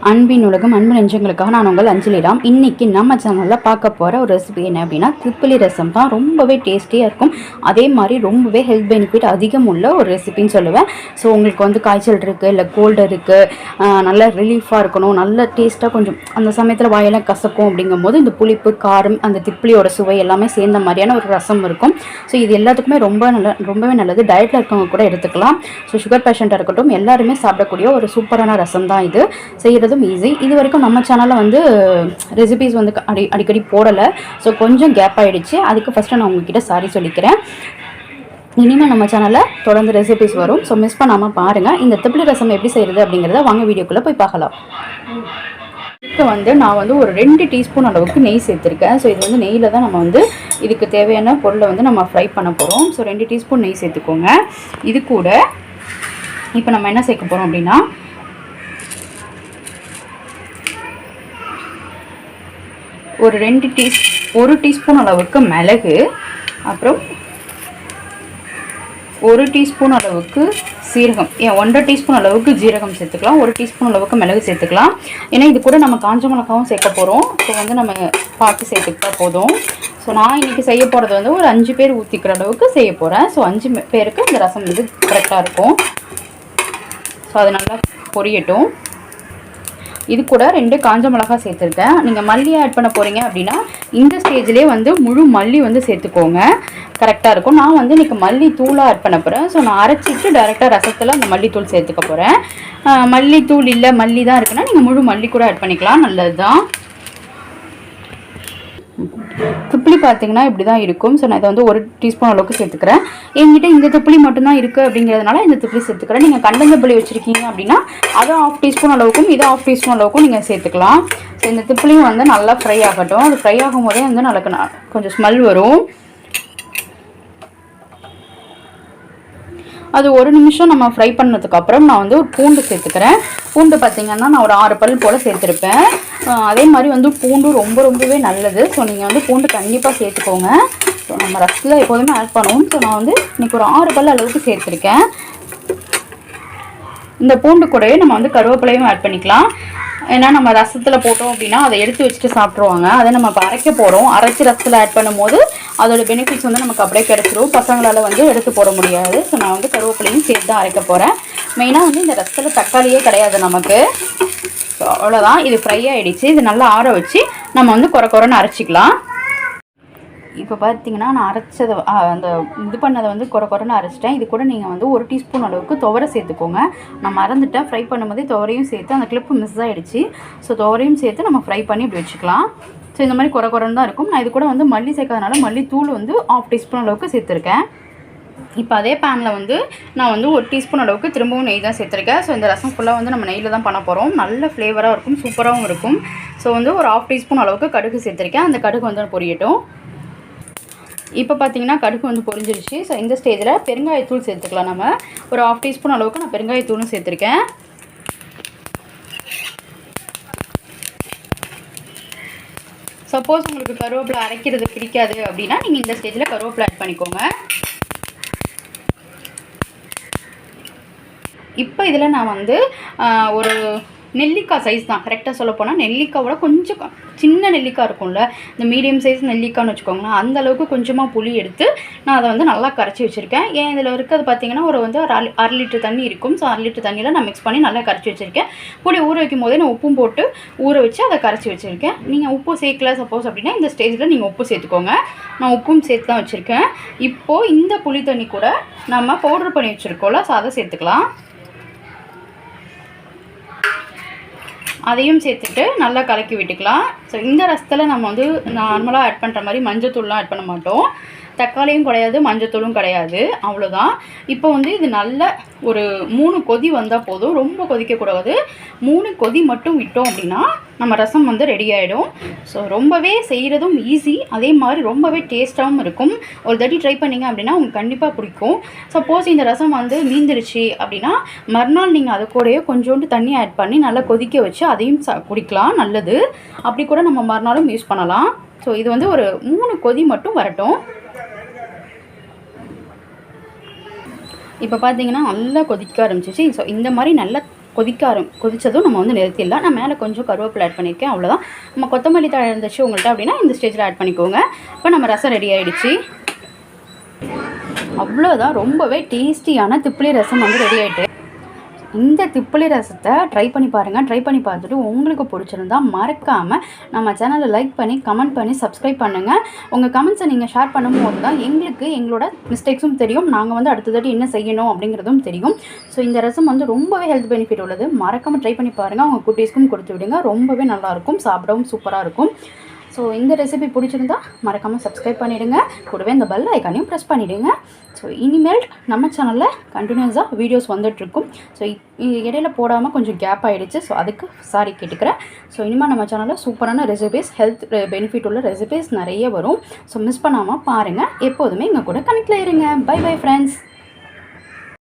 அன்பின் உலகம் அன்பு நெஞ்சங்களுக்காக நான் உங்கள் அஞ்சலிடாம். இன்றைக்கி நம்ம சேனலில் பார்க்க போகிற ஒரு ரெசிபி என்ன அப்படின்னா திப்பிலி ரசம் தான். ரொம்பவே டேஸ்டியாக இருக்கும், அதே மாதிரி ரொம்பவே ஹெல்த் பெனிஃபிட் அதிகம் உள்ள ஒரு ரெசிபின்னு சொல்லுவேன். ஸோ உங்களுக்கு வந்து காய்ச்சல் இருக்குது, இல்லை கோல்டு இருக்குது, நல்ல ரிலீஃபாக இருக்கணும், நல்ல டேஸ்ட்டாக கொஞ்சம் அந்த சமயத்தில் வாயெல்லாம் கசக்கும் அப்படிங்கும்போது இந்த புளிப்பு காரம் அந்த திப்பிலியோட சுவை எல்லாமே சேர்ந்த மாதிரியான ஒரு ரசம் இருக்கும். ஸோ இது எல்லாத்துக்குமே ரொம்பவே நல்லது. டயட்டில் இருக்கவங்க கூட எடுத்துக்கலாம். ஸோ சுகர் பேஷண்ட்டாக இருக்கட்டும் எல்லாருமே சாப்பிடக்கூடிய ஒரு சூப்பரான ரசம் தான் இது. செய்கிறது ஈஸி. இது வரைக்கும் நம்ம சேனலில் வந்து ரெசிபிஸ் வந்து அடிக்கடி போடலை. ஸோ கொஞ்சம் கேப் ஆகிடுச்சு. அதுக்கு ஃபஸ்ட்டு நான் உங்ககிட்ட சாரி சொல்லிக்கிறேன். இனிமேல் நம்ம சேனலில் தொடர்ந்து ரெசிபிஸ் வரும். ஸோ மிஸ் பண்ணாமல் பாருங்கள். இந்த திப்பிலி ரசம் எப்படி செய்கிறது அப்படிங்கிறத வாங்க வீடியோக்குள்ளே போய் பார்க்கலாம். இப்போ வந்து நான் வந்து ஒரு 2 டீஸ்பூன் அளவுக்கு நெய் சேர்த்துருக்கேன். ஸோ இது வந்து நெய்யில் தான் நம்ம வந்து இதுக்கு தேவையான பொருளை வந்து நம்ம ஃப்ரை பண்ண போகிறோம். ஸோ 2 டீஸ்பூன் நெய் சேர்த்துக்கோங்க. இது கூட இப்போ நம்ம என்ன சேர்க்க போகிறோம் அப்படின்னா ஒரு டீஸ்பூன் அளவுக்கு மிளகு, அப்புறம் 1 டீஸ்பூன் அளவுக்கு சீரகம், 1.5 டீஸ்பூன் அளவுக்கு ஜீரகம் சேர்த்துக்கலாம். 1 டீஸ்பூன் அளவுக்கு மிளகு சேர்த்துக்கலாம். ஏன்னா இது கூட நம்ம காஞ்ச மிளகாவும் சேர்க்க போகிறோம். ஸோ வந்து நம்ம பார்த்து சேர்த்துக்கிட்டா போதும். ஸோ நான் இன்றைக்கி செய்ய போகிறது வந்து ஒரு 5 பேர் ஊற்றிக்கிற அளவுக்கு செய்ய போகிறேன். ஸோ 5 பேருக்கு இந்த ரசம் வந்து கரெக்டாக இருக்கும். ஸோ அது நல்லா பொரியட்டும். இது கூட 2 காஞ்ச மிளகா சேர்த்துருக்கேன். நீங்கள் மல்லியை ஆட் பண்ண போகிறீங்க அப்படின்னா இந்த ஸ்டேஜ்லேயே வந்து முழு மல்லி வந்து சேர்த்துக்கோங்க, கரெக்டாக இருக்கும். நான் வந்து இன்றைக்கி மல்லி தூளாக ஆட் பண்ண போகிறேன். ஸோ நான் அரைச்சிட்டு டேரெக்டாக ரசத்தில் அந்த மல்லித்தூள் சேர்த்துக்க போகிறேன். மல்லித்தூள் இல்லை மல்லி தான் இருக்குன்னா நீங்கள் முழு மல்லி கூட ஆட் பண்ணிக்கலாம், நல்லது தான். திப்பிலி பார்த்தீங்கன்னா இப்படி தான் இருக்கும். ஸோ நான் இதை வந்து 1 டீஸ்பூன் அளவுக்கு சேர்த்துக்கிறேன். என்கிட்ட இந்த திப்பிலி மட்டும்தான் இருக்குது அப்படிங்கிறதுனால இந்த திப்பிலி சேர்த்துக்கிறேன். நீங்கள் கண்டஞ்சப்பிள்ளி வச்சுருக்கீங்க அப்படின்னா அதை 1/2 டீஸ்பூன் அளவுக்கும் இதை 1/2 டீஸ்பூன் அளவுக்கும் நீங்கள் சேர்த்துக்கலாம். ஸோ இந்த திப்பிலியும் வந்து நல்லா ஃப்ரை ஆகட்டும். அது ஃப்ரை ஆகும் போதே வந்து நல்லா கொஞ்சம் ஸ்மெல் வரும். அது 1 நிமிஷம் நம்ம ஃப்ரை பண்ணதுக்கப்புறம் நான் வந்து ஒரு பூண்டு சேர்த்துக்கிறேன். பூண்டு பார்த்திங்கன்னா நான் ஒரு 6 பல் போல் சேர்த்துருப்பேன். அதே மாதிரி வந்து பூண்டு ரொம்பவே நல்லது. ஸோ நீங்கள் வந்து பூண்டு கண்டிப்பாக சேர்த்துக்கோங்க. ஸோ நம்ம ரசத்தில் எப்போதுமே ஆட் பண்ணுவோம். ஸோ நான் வந்து இன்றைக்கி ஒரு 6 பல் அளவுக்கு சேர்த்துருக்கேன். இந்த பூண்டு கூடவே நம்ம வந்து கருவேப்பிலையும் ஆட் பண்ணிக்கலாம். ஏன்னா நம்ம ரசத்தில் போட்டோம் அப்படின்னா அதை எடுத்து வச்சுட்டு சாப்பிட்ருவாங்க. அதை நம்ம இப்போ அரைக்க போகிறோம். அரைச்சி ரசத்தில் ஆட் பண்ணும்போது அதோட பெனிஃபிட்ஸ் வந்து நமக்கு அப்படியே கிடச்சிரும். பசங்களால் வந்து எடுத்து போட முடியாது. ஸோ நான் வந்து கருவேப்பிலையும் சேர்த்து தான் அரைக்க போகிறேன். மெயினாக வந்து இந்த ரசத்தில் தக்காளியே கிடையாது நமக்கு. ஸோ அவ்வளோதான். இது ஃப்ரை ஆகிடுச்சு. இது நல்லா ஆற வச்சு நம்ம வந்து குறைன்னு அரைச்சிக்கலாம். இப்போ பார்த்தீங்கன்னா நான் அரைச்சதை அந்த இது பண்ணதை வந்து குறைன்னு அரைச்சிட்டேன். இது கூட நீங்கள் வந்து 1 டீஸ்பூன் அளவுக்கு துவரை சேர்த்துக்கோங்க. நான் மறந்துட்டேன், ஃப்ரை பண்ணும்போதே துவரையும் சேர்த்து அந்த கிளிப்பு மிஸ் ஆகிடுச்சு. ஸோ துவரையும் சேர்த்து நம்ம ஃப்ரை பண்ணி இப்படி வச்சுக்கலாம். ஸோ இந்த மாதிரி குறைன்னு தான் இருக்கும். நான் இது கூட வந்து மல்லி சேர்க்கறதுனால மல்லித்தூள் வந்து 1/2 டீஸ்பூன் அளவுக்கு சேர்த்துருக்கேன். இப்போ அதே பேனில் வந்து நான் வந்து 1 டீஸ்பூன் அளவுக்கு திரும்பவும் நெய் தான் சேர்த்துருக்கேன். ஸோ இந்த ரசம் ஃபுல்லாக வந்து நம்ம நெய்யில் தான் பண்ண போகிறோம். நல்ல ஃப்ளேவராக இருக்கும், சூப்பராகவும் இருக்கும். ஸோ வந்து ஒரு 1/2 டீஸ்பூன் அளவுக்கு கடுகு சேர்த்துருக்கேன். அந்த கடுகு வந்து பொரியட்டும். இப்போ பார்த்தீங்கன்னா கடுகு வந்து பொரிஞ்சிருச்சு. ஸோ இந்த ஸ்டேஜில் பெருங்காயத்தூள் சேர்த்துக்கலாம். நம்ம ஒரு 1/2 டீஸ்பூன் அளவுக்கு நான் பெருங்காயத்தூளும் சேர்த்துருக்கேன். சப்போஸ் உங்களுக்கு கருவேப்பிலை அரைக்கிறது பிடிக்காது அப்படின்னா நீங்கள் இந்த ஸ்டேஜில் கருவேப்பிலை ஆட் பண்ணிக்கோங்க. இப்போ இதில் நான் வந்து ஒரு நெல்லிக்காய் சைஸ் தான், கரெக்டாக சொல்ல போனால் நெல்லிக்காவோட கொஞ்சம் சின்ன நெல்லிக்காய் இருக்கும்ல, இந்த மீடியம் சைஸ் நெல்லிக்காய்னு வச்சுக்கோங்களேன், அந்த அளவுக்கு கொஞ்சமாக புளி எடுத்து நான் அதை வந்து நல்லா கரைச்சி வச்சுருக்கேன். ஏன் இதில் இருக்கிறது பார்த்திங்கன்னா ஒரு 1/2 லிட்டர் தண்ணி இருக்கும். ஸோ 1/2 லிட்டர் தண்ணியில் நான் மிக்ஸ் பண்ணி நல்லா கரைச்சி வச்சுருக்கேன். புளி ஊற வைக்கும் போதே நான் உப்பும் போட்டு ஊற வச்சு அதை கரைச்சி வச்சுருக்கேன். நீங்கள் உப்பு சேர்க்கல சப்போஸ் அப்படின்னா இந்த ஸ்டேஜில் நீங்கள் உப்பு சேர்த்துக்கோங்க. நான் உப்பும் சேர்த்து தான் வச்சுருக்கேன். இப்போது இந்த புளி தண்ணி கூட நம்ம பவுட்ரு பண்ணி வச்சுருக்கோம்ல, ஸோ அதை சேர்த்துக்கலாம். அதையும் சேர்த்துட்டு நல்லா கலக்கி விட்டுக்கலாம். ஸோ இந்த ரசத்தில் நம்ம வந்து நார்மலாக ஆட் பண்ணுற மாதிரி மஞ்சத்தூள்லாம் ஆட் பண்ண மாட்டோம். தக்காளியும் கிடையாது, மஞ்சத்தூளும் கிடையாது, அவ்வளோதான். இப்போ வந்து இது நல்ல ஒரு 3 கொதி வந்தால் போதும், ரொம்ப கொதிக்கக்கூடாது. 3 கொதி மட்டும் விட்டோம் அப்படின்னா நம்ம ரசம் வந்து ரெடி ஆகிடும். ஸோ ரொம்பவே செய்கிறதும் ஈஸி, அதே மாதிரி ரொம்பவே டேஸ்ட்டாகவும் இருக்கும். ஒரு தட்டி ட்ரை பண்ணிங்க அப்படின்னா உங்களுக்கு கண்டிப்பாக பிடிக்கும். சப்போஸ் இந்த ரசம் வந்து மீந்துருச்சு அப்படின்னா மறுநாள் நீங்கள் அது கூடயே கொஞ்சோண்டு தண்ணி ஆட் பண்ணி நல்லா கொதிக்க வச்சு அதையும் குடிக்கலாம், நல்லது. அப்படி கூட நம்ம மறுநாளும் யூஸ் பண்ணலாம். ஸோ இது வந்து ஒரு 3 கொதி மட்டும் வரட்டும். இப்போ பார்த்தீங்கன்னா நல்லா கொதிக்க ஆரம்பிச்சிச்சு. ஸோ இந்த மாதிரி நல்லா கொதிச்சதும் நம்ம வந்து நிறுத்திடலாம். நான் மேலே கொஞ்சம் கருவேப்பிலை ஆட் பண்ணியிருக்கேன், அவ்வளோதான். நம்ம கொத்தமல்லி தழை இருந்துச்சு உங்கள்கிட்ட அப்படின்னா இந்த ஸ்டேஜில் ஆட் பண்ணிக்கோங்க. இப்போ நம்ம ரசம் ரெடி ஆகிடுச்சு. அவ்வளோதான், ரொம்பவே டேஸ்டியான திப்பிலி ரசம் வந்து ரெடி ஆகிட்டு. இந்த திப்பிலி ரசத்தை ட்ரை பண்ணி பாருங்கள். ட்ரை பண்ணி பார்த்துட்டு உங்களுக்கு பிடிச்சிருந்தா மறக்காமல் நம்ம சேனலை லைக் பண்ணி கமெண்ட் பண்ணி சப்ஸ்கிரைப் பண்ணுங்கள். உங்கள் கமெண்ட்ஸை நீங்கள் ஷேர் பண்ணும்போது தான் எங்களுக்கு எங்களோட மிஸ்டேக்ஸும் தெரியும், நாங்கள் வந்து அடுத்ததாட்டி என்ன செய்யணும் அப்படிங்கிறதும் தெரியும். ஸோ இந்த ரசம் வந்து ரொம்பவே ஹெல்த் பெனிஃபிட் உள்ளது. மறக்காமல் ட்ரை பண்ணி பாருங்கள். உங்கள் குட்டீஸ்க்கும் கொடுத்து விடுங்க. ரொம்பவே நல்லாயிருக்கும், சாப்பிடவும் சூப்பராக இருக்கும். ஸோ இந்த ரெசிபி பிடிச்சிருந்தா மறக்காமல் சப்ஸ்கிரைப் பண்ணிவிடுங்க. கூடவே இந்த பெல் ஐக்கானையும் ப்ரெஸ் பண்ணிவிடுங்க. ஸோ இனிமேல் நம்ம சேனலில் கண்டினியூஸாக வீடியோஸ் வந்துட்டுருக்கும். ஸோ இடையில போடாமல் கொஞ்சம் கேப் ஆகிடுச்சு. ஸோ அதுக்கு சாரி கேட்டுக்கிறேன். ஸோ இனிமேல் நம்ம சேனலில் சூப்பரான ரெசிபீஸ், ஹெல்த் பெனிஃபிட் உள்ள ரெசிபீஸ் நிறைய வரும். ஸோ மிஸ் பண்ணாமல் பாருங்கள். எப்போதுமே எங்கள் கூட கனெக்டில் இருங்க. Bye bye friends.